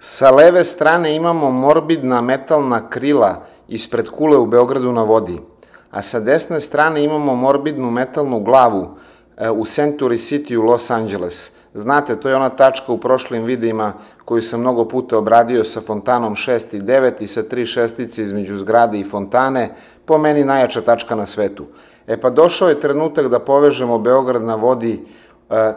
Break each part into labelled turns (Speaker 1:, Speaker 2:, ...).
Speaker 1: Sa leve strane imamo morbidna metalna krila ispred kule u Beogradu na vodi, a sa desne strane imamo morbidnu metalnu glavu u Century City u Los Angeles. Znate, to je ona tačka u prošlim videima koju sam mnogo puta obradio sa fontanom 6 i 9 i sa 3 šestice između zgrade i fontane, po meni najjača tačka na svetu. E pa došao je trenutak da povežemo Beograd na vodi,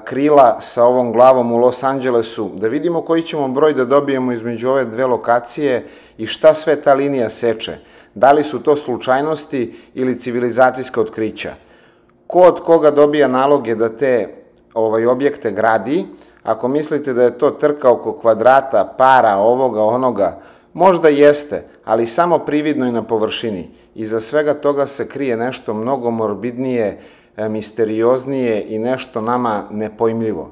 Speaker 1: krila sa ovom glavom u Los Angelesu, da vidimo koji ćemo broj da dobijemo između ove dve lokacije i šta sve ta linija seče. Da li su to slučajnosti ili civilizacijska otkrića. Ko od koga dobija naloge da te objekte gradi, ako mislite da je to trka oko kvadrata, para, ovoga, onoga, možda jeste, ali samo prividno i na površini. Iza svega toga se krije nešto mnogo morbidnije, misterioznije i nešto nama nepojmljivo.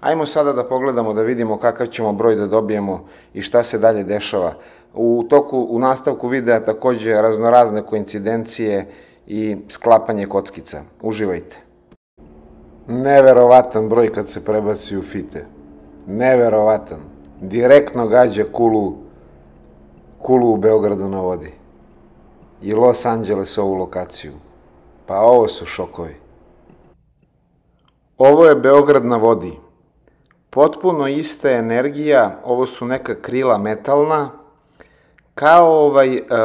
Speaker 1: Ajmo sada da pogledamo da vidimo kakav ćemo broj da dobijemo i šta se dalje dešava. U nastavku videa takođe raznorazne koincidencije i sklapanje kockica. Uživajte. Neverovatan broj kad se prebaci u fite. Neverovatan. Direktno gađa kulu u Beogradu na vodi. I Los Angeles ovu lokaciju. Pa ovo su šokovi. Ovo je Beograd na vodi. Potpuno ista energija, ovo su neka krila metalna, kao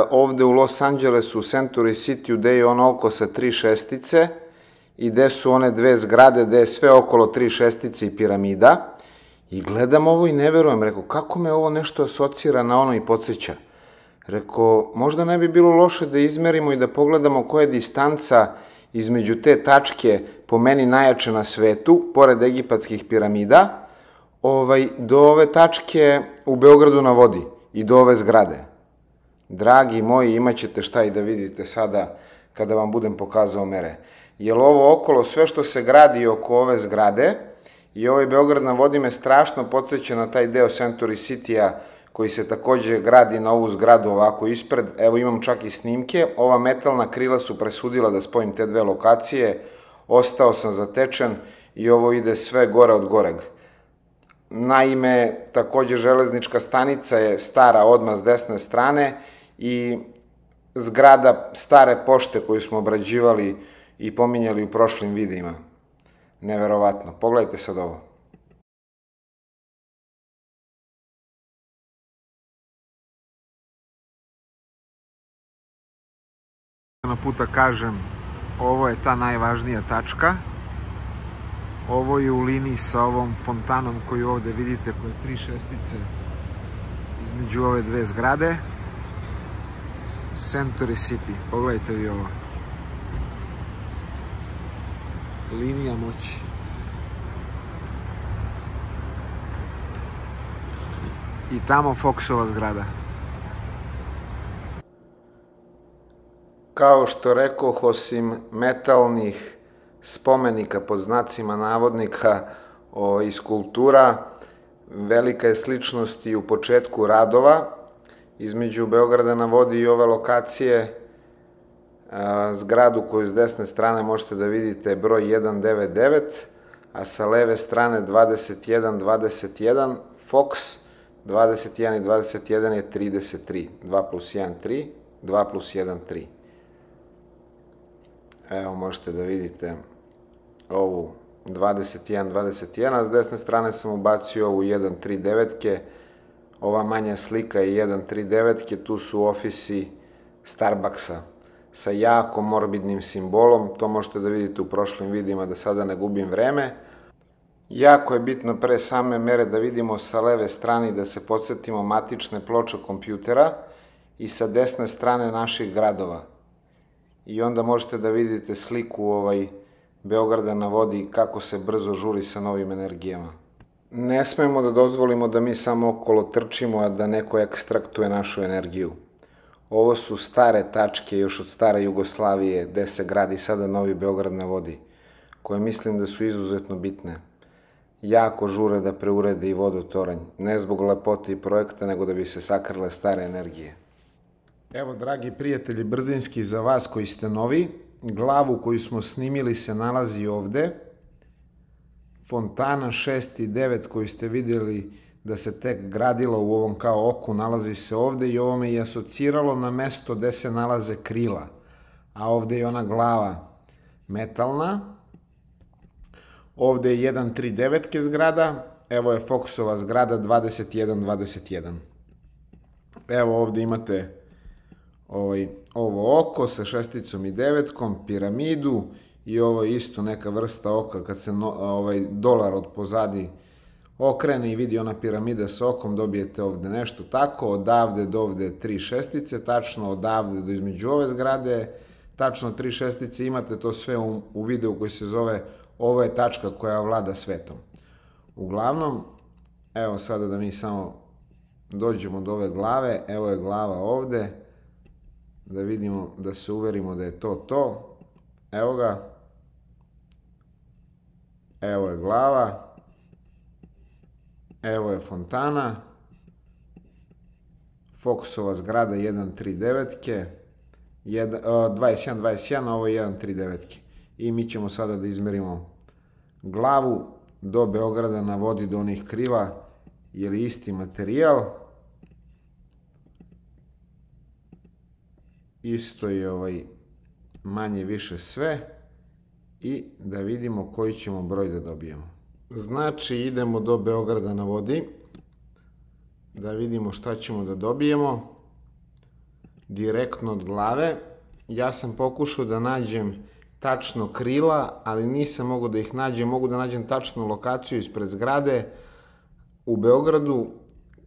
Speaker 1: ovde u Los Angelesu, u Century City, gde je ono oko sa 3 šestice i gde su one dve zgrade, gde je sve okolo 3 šestice i piramida. I gledam ovo i ne verujem, rekao, kako me ovo nešto asocira na ono i podsjeća. Rekao, možda ne bi bilo loše da izmerimo i da pogledamo koja je distanca između te tačke, po meni najjače na svetu, pored egipatskih piramida, do ove tačke u Beogradu na vodi i do ove zgrade. Dragi moji, imaćete šta i da vidite sada kada vam budem pokazao mere. Jer ovo okolo, sve što se gradi oko ove zgrade i ovaj Beograd na vodi me strašno podsjeća na taj deo Century City-a koji se takođe gradi na ovu zgradu ovako ispred. Evo imam čak i snimke. Ova metalna krila su presudila da spojim te dve lokacije. Ostao sam zatečen i ovo ide sve gore od goreg. Naime, takođe železnička stanica je stara odmah s desne strane i zgrada stare pošte koju smo obrađivali i pominjali u prošlim videima. Neverovatno. Pogledajte sad ovo. Puta kažem, ovo je ta najvažnija tačka. Ovo je u liniji sa ovom fontanom koju ovde vidite, koja je 3 šestice između ove dve zgrade. Century City, pogledajte vi ovo. Linija moći. I tamo Foxova zgrada. Kao što rekoh, osim metalnih spomenika pod znacima navodnika i skulptura, velika je sličnost i u početku radova između Beograda na vodi i ove lokacije. Zgradu koju s desne strane možete da vidite broj 199, a sa leve strane 2121, Fox 21 i 21 je 33, 2 plus 1 3, 2 plus 1 3. Evo možete da vidite ovu 21, a s desne strane sam ubacio ovu 139-ke, ova manja slika je 139-ke, tu su ofisi Starbucksa sa jako morbidnim simbolom, to možete da vidite u prošlim videima, da sada ne gubim vreme. Jako je bitno pre same mere da vidimo sa leve strane i da se podsjetimo matične ploče kompjutera i sa desne strane naših gradova. I onda možete da vidite sliku Beograda na vodi, kako se brzo žuri sa novim energijama. Ne smemo da dozvolimo da mi samo okolo trčimo, a da neko ekstraktuje našu energiju. Ovo su stare tačke još od stare Jugoslavije, gde se gradi sada novi Beograd na vodi, koje mislim da su izuzetno bitne. Jako žure da preurede i vodotoranj, ne zbog lepote i projekta, nego da bi se sakrile stare energije. Evo, dragi prijatelji, brzinski za vas koji ste novi, glavu koju smo snimili se nalazi ovde. Fontana 6 i 9 koju ste vidjeli da se tek gradilo u ovom kao oku, nalazi se ovde i ovo me je asociralo na mesto gde se nalaze krila. A ovde je ona glava metalna. Ovde je 139 zgrada, evo je Foxova zgrada 2121. Evo ovde imate ovo oko sa šesticom i devetkom, piramidu i ovo je isto neka vrsta oka kad se dolar od pozadi okrene i vidi ona piramida sa okom, dobijete ovde nešto tako, odavde do ovde 3 šestice, tačno odavde do između ove zgrade, tačno 3 šestice, imate to sve u videu koji se zove Ovo je tačka koja vlada svetom. Uglavnom, evo sada da mi samo dođemo do ove glave, evo je glava ovde, da vidimo, da se uverimo da je to. Evo ga. Evo je glava. Evo je fontana. Foxova zgrada 139-ke. 21-21, a ovo je 139-ke. I mi ćemo sada da izmerimo glavu do Beograda na vodi, do onih krila, je li isti materijal. Isto je manje više sve i da vidimo koji ćemo broj da dobijemo. Znači idemo do Beograda na vodi da vidimo šta ćemo da dobijemo direktno od glave. Ja sam pokušao da nađem tačno krila, ali nisam mogao da ih nađem. Mogu da nađem tačnu lokaciju ispred zgrade u Beogradu,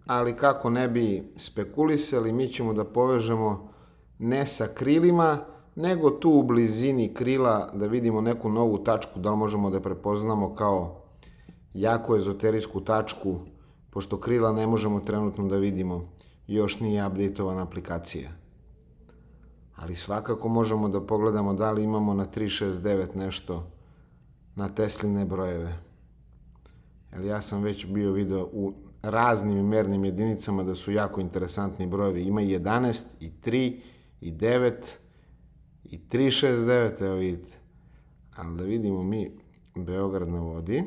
Speaker 1: ali kako ne bi spekulisali, mi ćemo da povežemo ne sa krilima, nego tu u blizini krila da vidimo neku novu tačku, da li možemo da prepoznamo kao jako ezoterijsku tačku, pošto krila ne možemo trenutno da vidimo, još nije updateovana aplikacija. Ali svakako možemo da pogledamo da li imamo na 369 nešto na Tesline brojeve. Jer ja sam već bio video u raznim mernim jedinicama da su jako interesantni brojevi. Ima i 11, i 3, i 9, i 369, evo vidite. Ali da vidimo mi Beograd na vodi.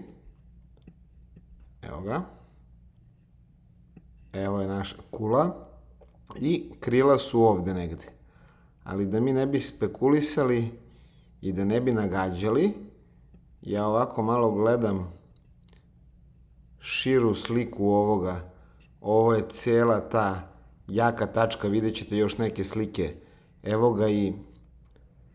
Speaker 1: Evo ga. Evo je naša kula. I krila su ovde negde. Ali da mi ne bi spekulisali i da ne bi nagađali, ja ovako malo gledam širu sliku ovoga. Ovo je cela ta jaka tačka, vidjet ćete još neke slike. Evo ga i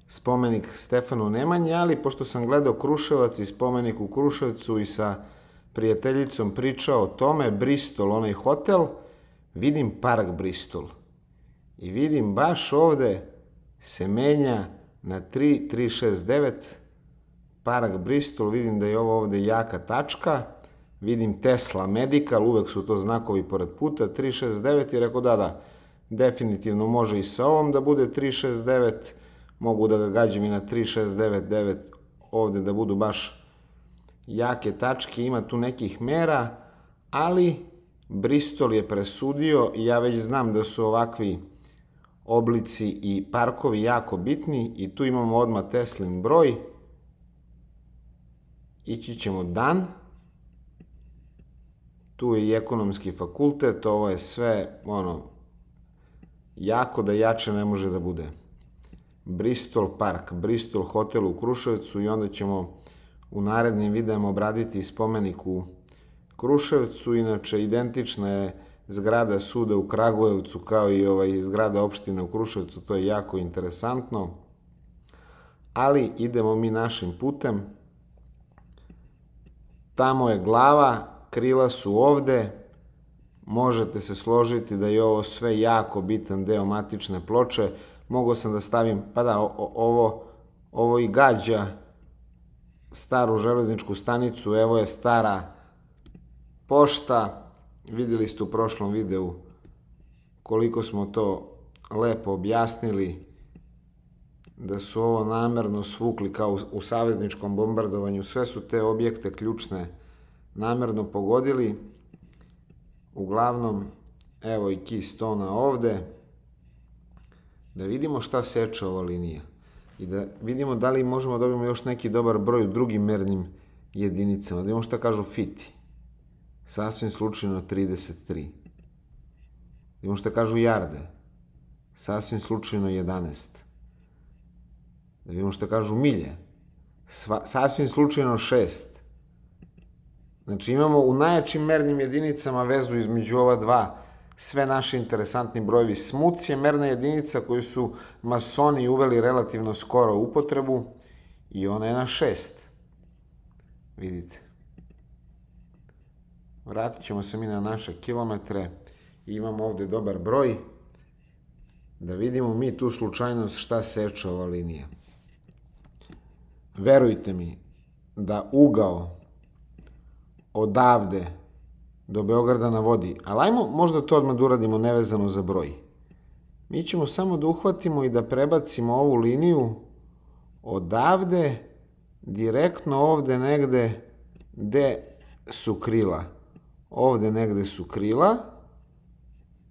Speaker 1: spomenik Stefanu Nemanji, ali pošto sam gledao Kruševac i spomenik u Kruševcu i sa prijateljicom pričao o tome, Bristol, onaj hotel, vidim park Bristol. I vidim baš ovde se menja na 369 park Bristol, vidim da je ovo ovde jaka tačka, vidim Tesla Medical, uvek su to znakovi pored puta, 369 i rekao da, definitivno može i sa ovom da bude 369, mogu da ga gađem i na 3699, ovde da budu baš jake tačke, ima tu nekih mera, ali Bristol je presudio i ja već znam da su ovakvi oblici i parkovi jako bitni i tu imamo odmah Teslin broj. Ići ćemo dan. Tu je i ekonomski fakultet, ovo je sve, jako da jače ne može da bude. Bristol park, Bristol hotel u Kruševcu i onda ćemo u narednim videama obraditi spomenik u Kruševcu, inače identična je zgrada suda u Kragujevcu kao i zgrada opštine u Kruševcu, to je jako interesantno, ali idemo mi našim putem. Tamo je glava, krila su ovde, možete se složiti da je ovo sve jako bitan deo matične ploče, mogao sam da stavim, pa da, ovo i gađa staru železničku stanicu, evo je stara pošta, videli ste u prošlom videu koliko smo to lepo objasnili, da su ovo namerno svukli kao u savezničkom bombardovanju, sve su te objekte ključne namerno pogodili. Uglavnom, evo i Keystone-a ovde, da vidimo šta seče ova linija i da vidimo da li možemo da dobijemo još neki dobar broj u drugim mernim jedinicama, da vidimo šta kažu fiti. sasvim slučajno 33. Imamo što kažu jarde, sasvim slučajno 11. Da vidimo što kažu milje, sasvim slučajno 6. Znači imamo u najjačim mernim jedinicama vezu između ova dva, sve naše interesantni brojevi. Smuc je merna jedinica koju su masoni uveli relativno skoro u upotrebu i ona je na 6. Vidite. Vratit ćemo se mi na naše kilometre i imamo ovde dobar broj. Da vidimo mi tu slučajnost šta seče ova linija. Verujte mi da ugao odavde do Beograda na vodi, ali ajmo možda to odmah da uradimo nevezano za broj. Mi ćemo samo da uhvatimo i da prebacimo ovu liniju odavde direktno ovde negde gde su krila. Ovde negde su krila,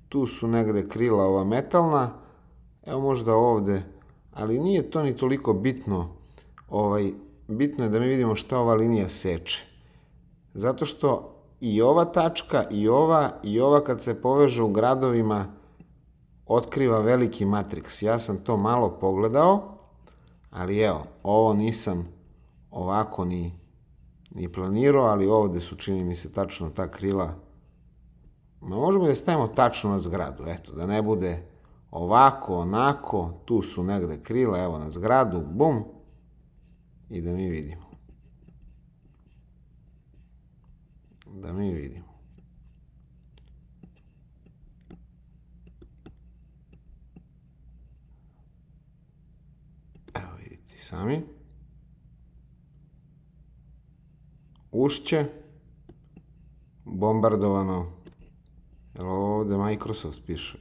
Speaker 1: tu su negde krila ova metalna, evo možda ovde, ali nije to ni toliko bitno. Bitno je da mi vidimo šta ova linija seče. Zato što i ova tačka, i ova kad se poveže u gradovima, otkriva veliki matriks. Ja sam to malo pogledao, ali evo, ovo nisam ovako ni planirao, ali ovde su, čini mi se, tačno ta krila. Možemo da stavimo tačno na zgradu, eto, da ne bude ovako, onako, tu su negde krila, evo na zgradu, bum, i da mi vidimo. Da mi vidimo. Evo vidite sami. Ušće, bombardovano, jel ovde Microsoft piše,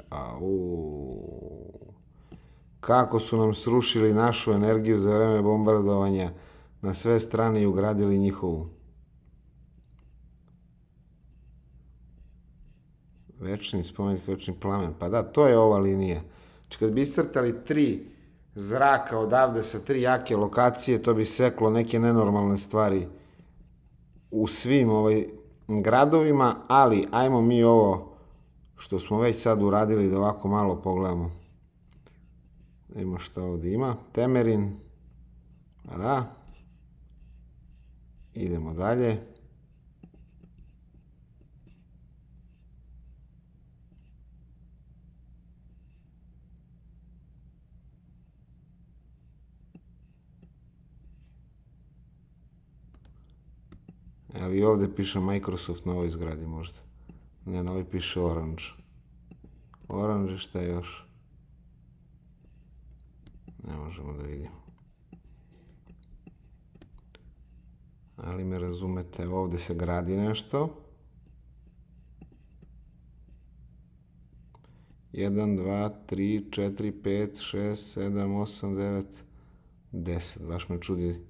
Speaker 1: kako su nam srušili našu energiju za vreme bombardovanja na sve strane i ugradili njihovu. Večni spomenik, večni plamen, pa da, to je ova linija. Znači kad bi iscrtali 3 zraka odavde sa 3 jake lokacije, to bi seklo neke nenormalne stvari u svim gradovima, ali ajmo mi ovo što smo već sad uradili da ovako malo pogledamo. Da vidimo što ovde ima. Temerin. Da. Idemo dalje. Ali ovde piše Microsoft na ovoj zgradi možda. Ne, na ovoj piše Orange. Orange, šta je još? Ne možemo da vidimo. Ali me razumete, ovde se gradi nešto. 1, 2, 3, 4, 5, 6, 7, 8, 9, 10. Baš me čudi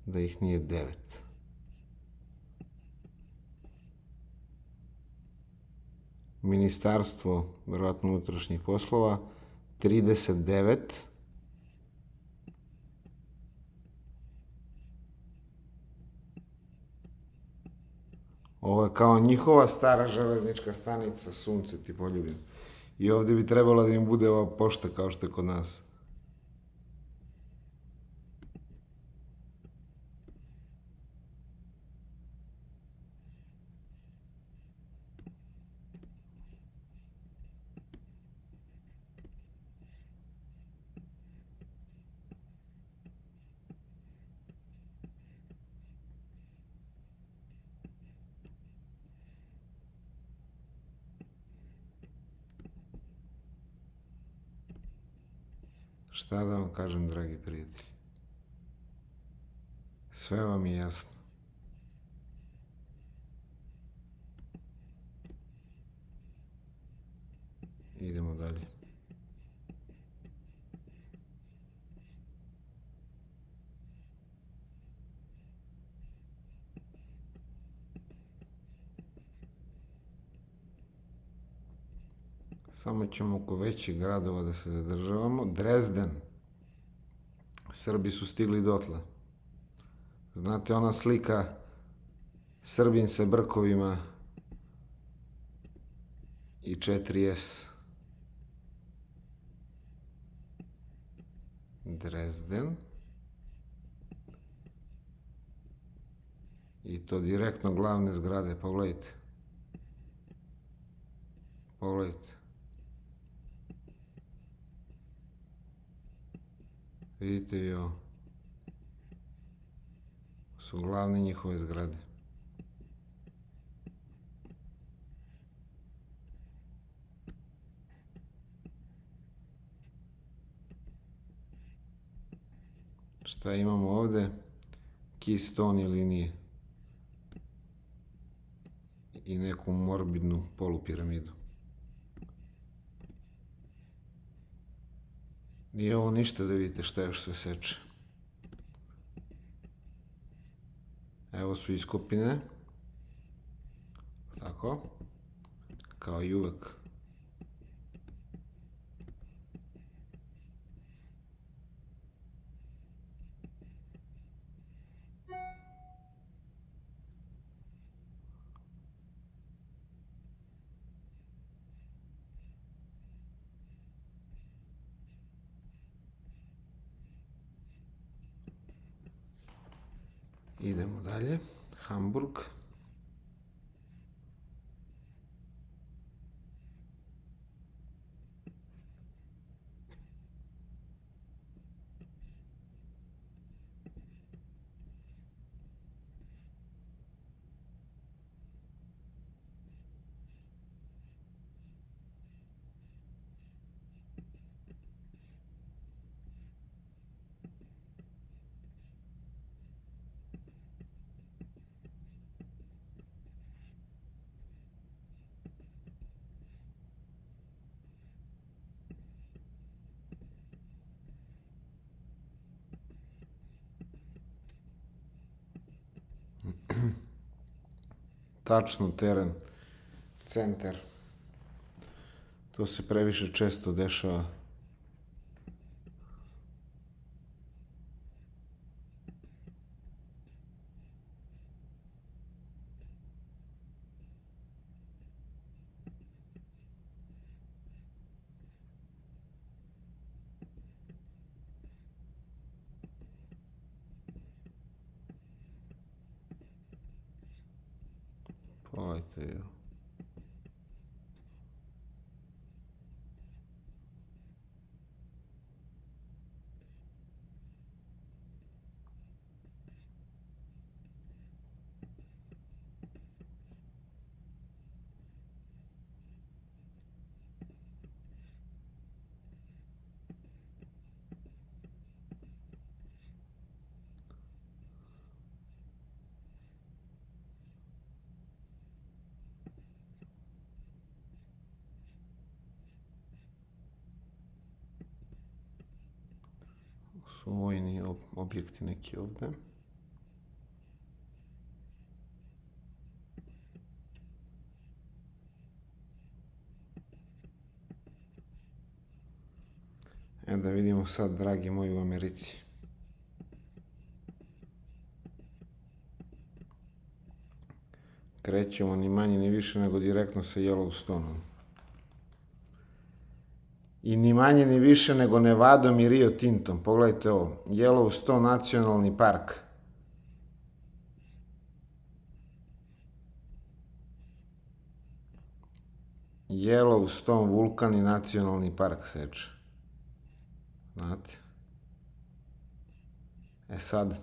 Speaker 1: da ih nije 9. Ministarstvo, verovatno unutrašnjih poslova, 39. Ovo je kao njihova stara železnička stanica, sunce ti poljubim. I ovde bi trebalo da im bude ova pošta kao što je kod nas. Šta da vam kažem, dragi prijatelji? Sve vam je jasno. Idemo dalje. Samo ćemo oko većih gradova da se zadržavamo. Drezden. Srbi su stigli dotle. Znate ona slika Srbin sa brkovima i 4S. Dresden. I to direktno glavne zgrade, pogledajte. Pogledajte. Vidite i ovo. Su glavne njihove zgrade. Šta imamo ovde? Keystone linije. I neku morbidnu polupiramidu. Nije ovo ništa da vidite šta još sve seče. Evo su iskopine. Tako. Kao i uvek. Idemo dalje. Hamburg. Tačno teren, centar. To se previše često dešava. Pogledajte je. Su vojni objekti neki ovde. Da vidimo sad, dragi moji, u Americi. Krećemo ni manje ni više nego direktno sa Yellowstoneom. I ni manje ni više nego Nevadom i Rio Tintom. Pogledajte ovo. Yellowstone nacionalni park. Yellowstone vulkan i nacionalni park seče. Znate? Sad,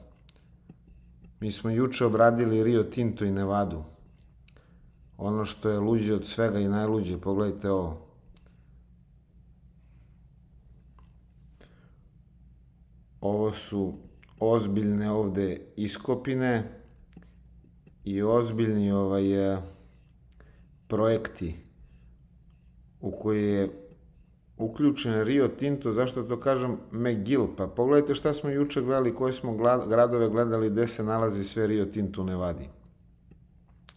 Speaker 1: mi smo juče obradili Rio Tinto i Nevadu. Ono što je luđe od svega i najluđe, pogledajte ovo. Ovo su ozbiljne ovde iskopine i ozbiljni projekti u koji je uključen Rio Tinto. Zašto to kažem McGill? Pa pogledajte šta smo juče gledali, koje smo gradove gledali gde se nalazi sve Rio Tinto u Nevadi.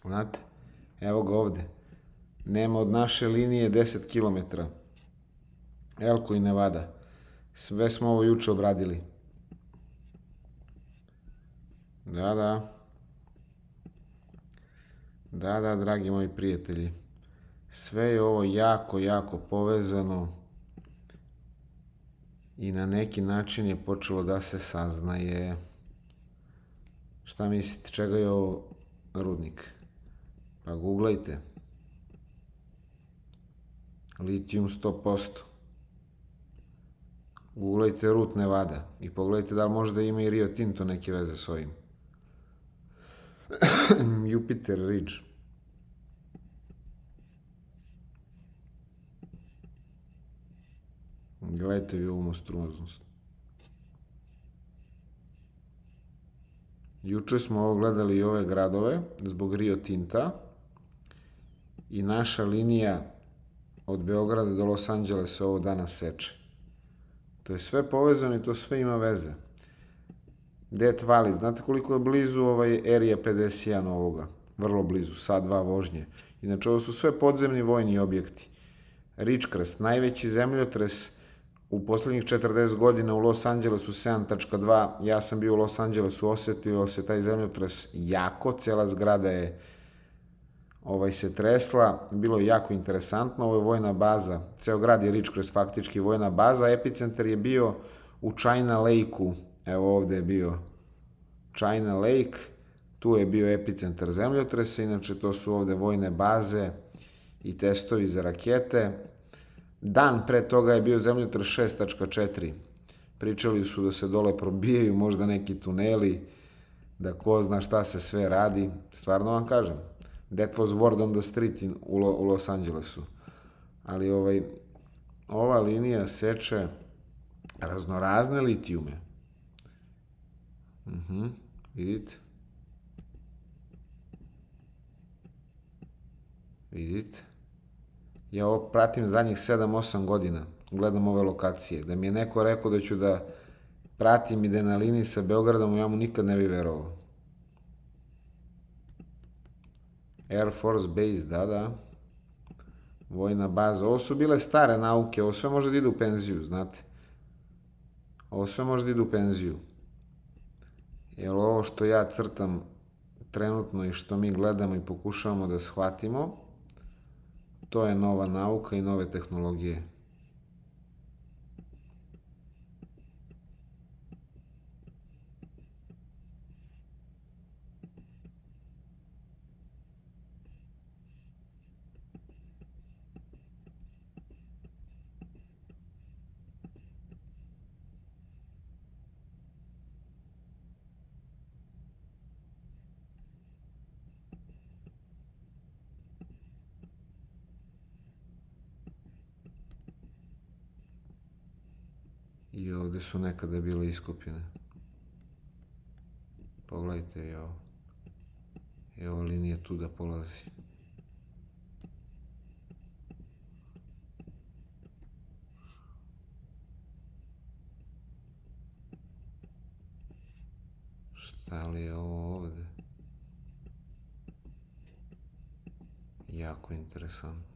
Speaker 1: Znate? Evo ga ovde. Nema od naše linije 10 km. Elko i Nevada. Sve smo ovo juče obradili. Da. Da, da, dragi moji prijatelji, sve je ovo jako, jako povezano i na neki način je počelo da se saznaje. Šta mislite, čega je ovo rudnik? Pa googlajte. Litijum 100%. Googlajte Rut Nevada i pogledajte da li možda ima i Rio Tinto neke veze s ovim. Jupiter Ridge. Gledajte vi ovu monstruoznost. Juče smo ovo gledali i ove gradove zbog Rio Tinta i naša linija od Beograda do Los Angelesa ovo danas seče. To je sve povezano i to sve ima veze. Death Valley, znate koliko je blizu Area 51 ovoga? Vrlo blizu, sat dva vožnje. Inače, ovo su sve podzemni vojni objekti. Ridgecrest, najveći zemljotres u poslednjih 40 godina u Los Angelesu 7.2. Ja sam bio u Los Angelesu, osetio se taj zemljotres jako, cela zgrada je se tresla, bilo je jako interesantno, ovo je vojna baza, ceo grad je Ridgecrest faktički vojna baza, epicentar je bio u China Lake-u, evo ovde je bio China Lake, tu je bio epicentar zemljotresa, inače to su ovde vojne baze i testovi za rakete. Dan pre toga je bio zemljotres 6.4. Pričali su da se dole probijaju možda neki tuneli, da ko zna šta se sve radi, stvarno vam kažem. That was word on the street u Los Angelesu. Ali ova linija seče raznorazne litijume. Vidite? Vidite? Ja ovo pratim zadnjih 7-8 godina. Gledam ove lokacije. Da mi je neko rekao da ću da pratim i da je na liniji sa Beogradom, ja mu nikad ne bi verovao. Air Force Base, da. Vojna baza. Ovo su bile stare nauke, ovo sve može da ide u penziju, znate. Ovo sve može da ide u penziju. Jer ovo što ja crtam trenutno i što mi gledamo i pokušavamo da shvatimo, to je nova nauka i nove tehnologije. I ovde su nekada bile iskopine. Pogledajte i ovo. I ova linija tu da polazi. Šta li je ovo ovde? Jako interesantno.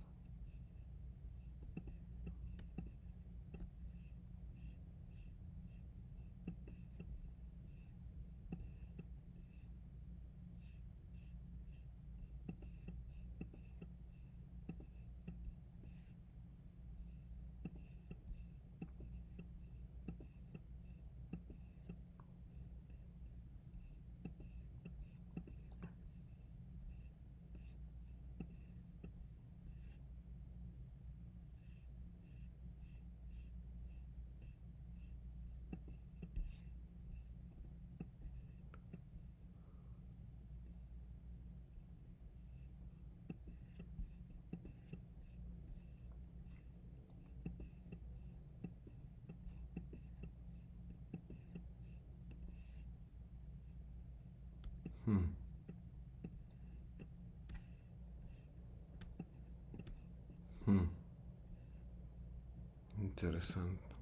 Speaker 1: Interesantno.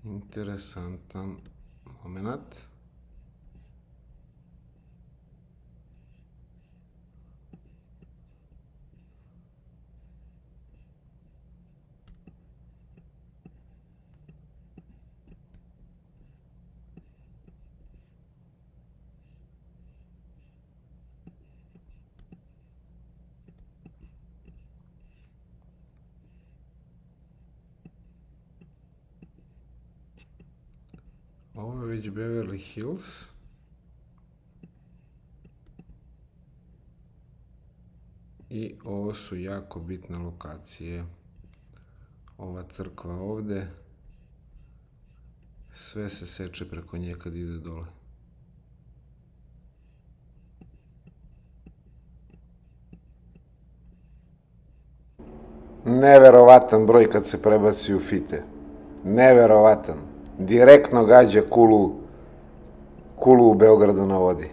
Speaker 1: Interesantan moment. Ovo je već Beverly Hills. I ovo su jako bitne lokacije. Ova crkva ovde, sve se seče preko nje kad ide dole. Neverovatan broj kad se prebaci u fite. Neverovatan. Direktno gađa kulu u Beogradu na vodi.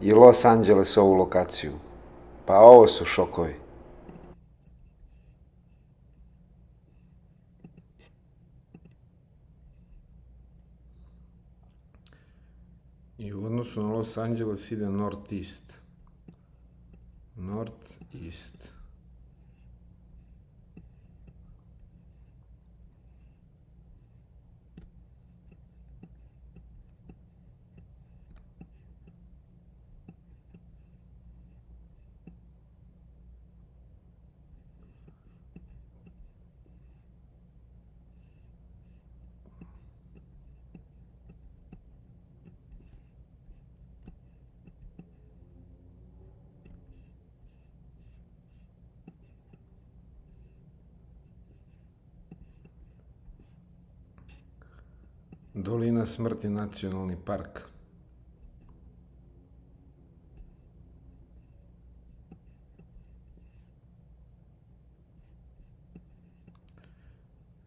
Speaker 1: I Los Angeles ovu lokaciju. Pa ovo su šokovi. I u odnosu na Los Angeles ide Northeast. Northeast. Dolina smrti, nacionalni park.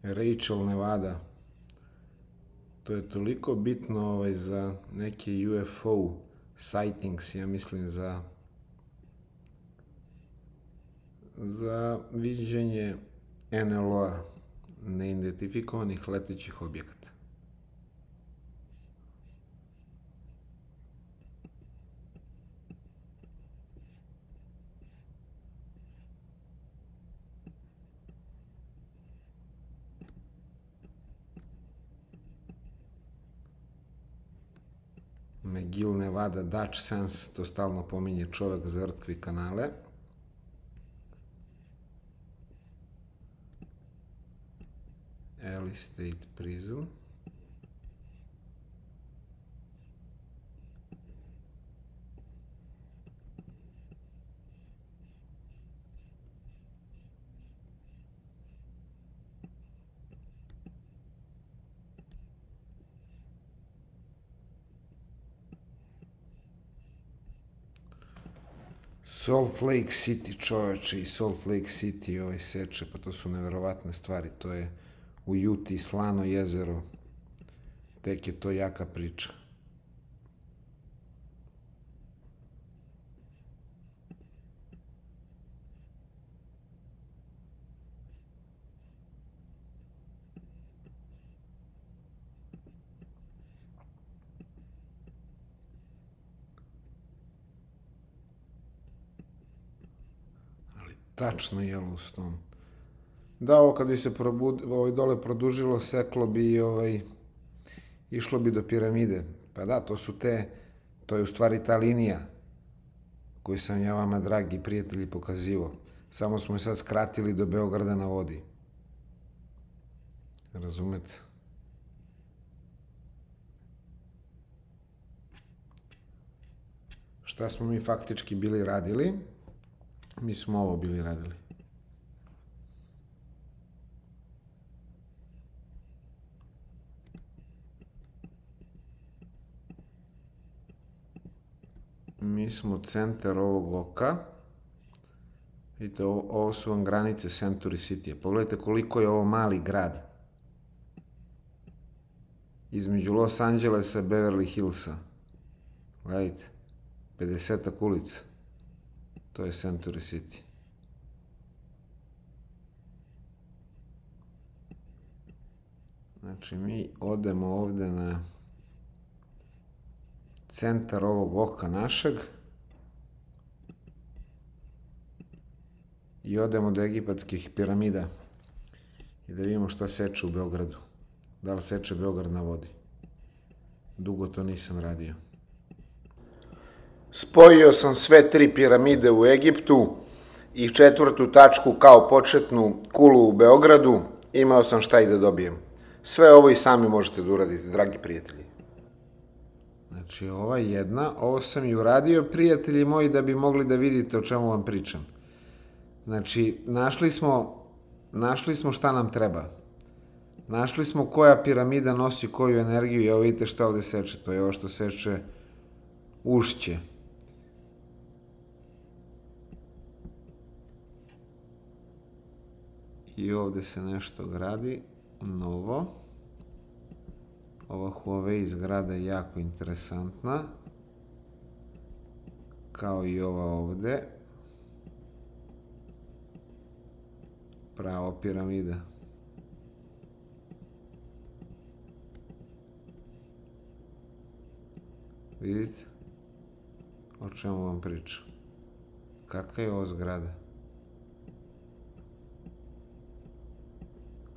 Speaker 1: Rachel, Nevada. To je toliko bitno za neke UFO sightings, ja mislim, za viđenje NLO-a, neidentifikovanih letećih objekata. McGill, Nevada, Dutch Sense, to stalno pominje čovek za Earthquake kanale. Alice State Prison. Salt Lake City, čoveče, i Salt Lake City seče, pa to su neverovatne stvari, to je u Juti, Slano jezero, tek je to jaka priča. Tačno Yellowstone. Da, ovo kad bi se dole produžilo, seklo bi išlo bi do piramide. Pa da, to je u stvari ta linija koju sam ja vama, dragi prijatelji, pokazivao. Samo smo je sad skratili do Beograda na vodi. Razumete? Šta smo mi faktički bili radili? Mi smo ovo bili radili. Mi smo centar ovog oka. Vidite, ovo su vam granice Century City. Pogledajte koliko je ovo mali grad. Između Los Angelesa i Beverly Hillsa. Gledajte, 50-ak ulica. To je Century City. Znači, mi odemo ovde na centar ovog oka našeg i odemo do egipatskih piramida i da vidimo šta seče u Beogradu. Da li seče Beograd na vodi. Dugo to nisam radio. Spojio sam sve 3 piramide u Egiptu i 4. tačku kao početnu kulu u Beogradu. Imao sam šta i da dobijem. Sve ovo i sami možete da uradite, dragi prijatelji.
Speaker 2: Znači, ova jedna, ovo sam i uradio, prijatelji moji, da bi mogli da vidite o čemu vam pričam. Znači, našli smo šta nam treba. Našli smo koja piramida nosi koju energiju i evo vidite šta ovde seče. To je ovo što seče ušće. I ovde se nešto gradi, novo. Ova Huawei zgrada je jako interesantna. Kao i ova ovde. Pravo piramida. Vidite? O čemu vam pričam? Kakva je ovo zgrada?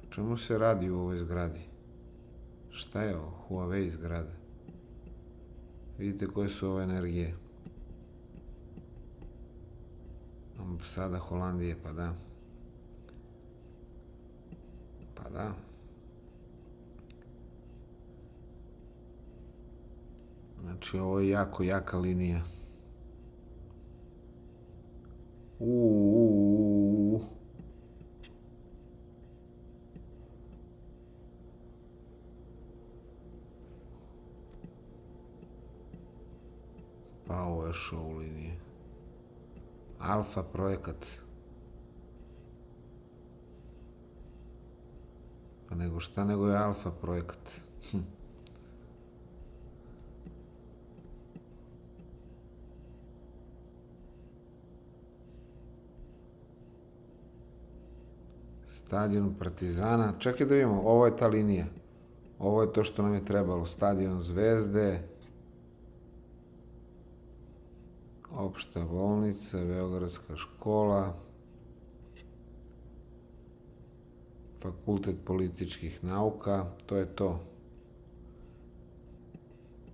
Speaker 2: O čemu se radi u ovoj zgradi? Šta je ovo? Huawei zgrada. Vidite koje su ove energije. Ambasada Holandije, pa da. Pa da. Znači, ovo je jako jaka linija. Pa ovo je show linije. Alfa projekat. Pa nego šta nego je alfa projekat. Stadion Partizana. Čekaj da vidimo, ovo je ta linija. Ovo je to što nam je trebalo. Stadion Zvezde. Opšta bolnica, Beogradska škola. Fakultet političkih nauka. To je to.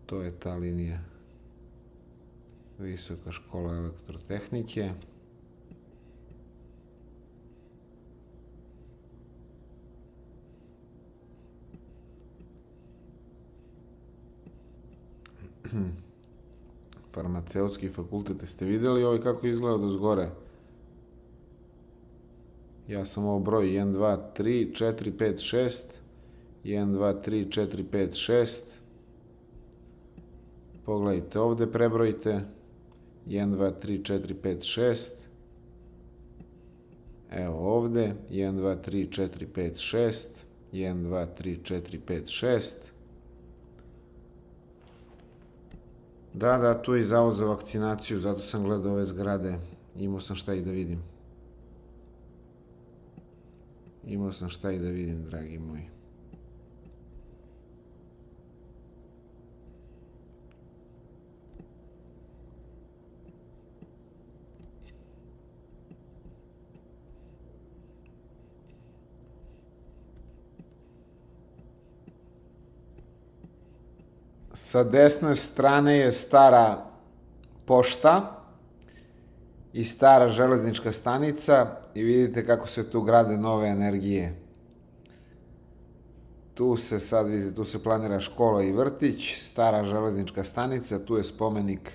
Speaker 2: To je ta linija. Visoka škola elektrotehnike. Farmaceutski fakultet, ste videli ovaj kako izgleda do zgore? Ja sam ovo broj 1, 2, 3, 4, 5, 6. 1, 2, 3, 4, 5, 6. Pogledajte ovde, prebrojite. 1, 2, 3, 4, 5, 6. Evo ovde. 1, 2, 3, 4, 5, 6. 1, 2, 3, 4, 5, 6. Da, tu je i zavod za vakcinaciju, zato sam gledao ove zgrade. Imao sam šta i da vidim. Dragi moji.
Speaker 1: Sa desne strane je stara pošta i stara železnička stanica i vidite kako se tu grade nove energije. Tu se sad, vidite, tu se planira škola i vrtić, stara železnička stanica, tu je spomenik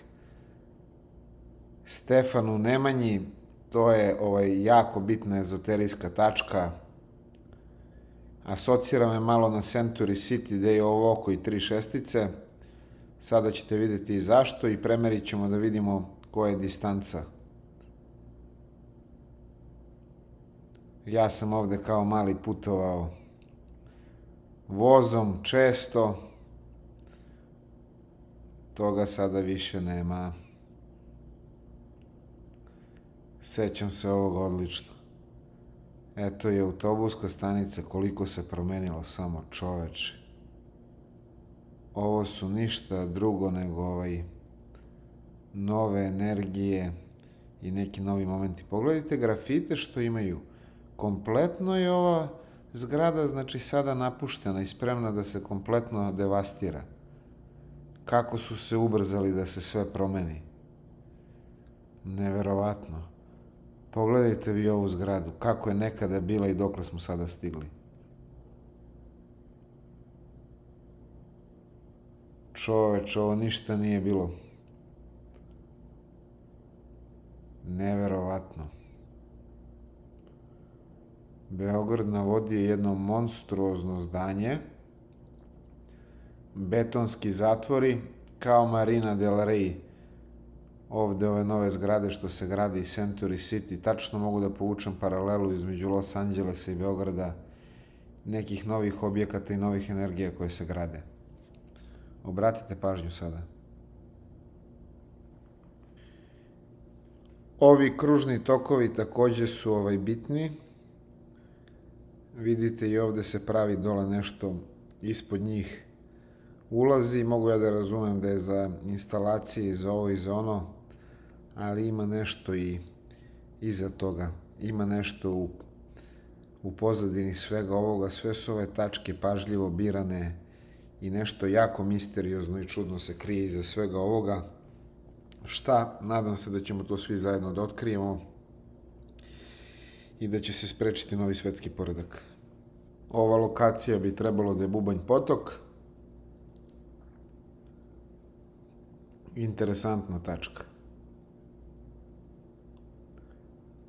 Speaker 1: Stefanu Nemanji, to je jako bitna ezoterijska tačka. Asocira me malo na Century City gde je ovo oko i 3 šestice. Sada ćete vidjeti i zašto i premerit ćemo da vidimo koja je distanca. Ja sam ovde kao mali putovao vozom često. Toga sada više nema. Sećam se ovog odlično. Eto je autobuska stanica, koliko se promenilo samo, čoveče. Ovo su ništa drugo nego nove energije i neki novi momenti. Pogledajte grafite što imaju. Kompletno je ova zgrada, znači, sada napuštena i spremna da se kompletno devastira. Kako su se ubrzali da se sve promeni. Neverovatno. Pogledajte vi ovu zgradu, kako je nekada bila i dokle smo sada stigli.
Speaker 2: Čoveče, ovo ništa nije bilo. Neverovatno. Beograd na vodi je jedno monstruozno zdanje. Betonski zatvori, kao Marina del Rey. Ovde ove nove zgrade što se gradi Century City. Tačno mogu da povučem paralelu između Los Angelesa i Beograda, nekih novih objekata i novih energija koje se grade. Obratite pažnju sada. Ovi kružni tokovi takođe su bitni. Vidite i ovde se pravi dole nešto ispod njih ulazi. Mogu ja da razumem da je za instalacije i za ovo i za ono, ali ima nešto i iza toga. Ima nešto u pozadini svega ovoga. Sve su ove tačke pažljivo birane i nešto jako misteriozno i čudno se krije iza svega ovoga. Šta? Nadam se da ćemo to svi zajedno da otkrijemo i da će se sprečiti novi svetski poredak. Ova lokacija bi trebalo da je Bubanj potok. Interesantna tačka.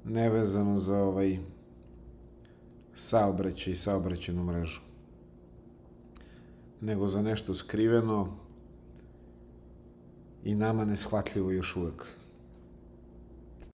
Speaker 2: Nevezano za saobraćaj i saobraćajnu mrežu, nego za nešto skriveno i nama neshvatljivo još uvek.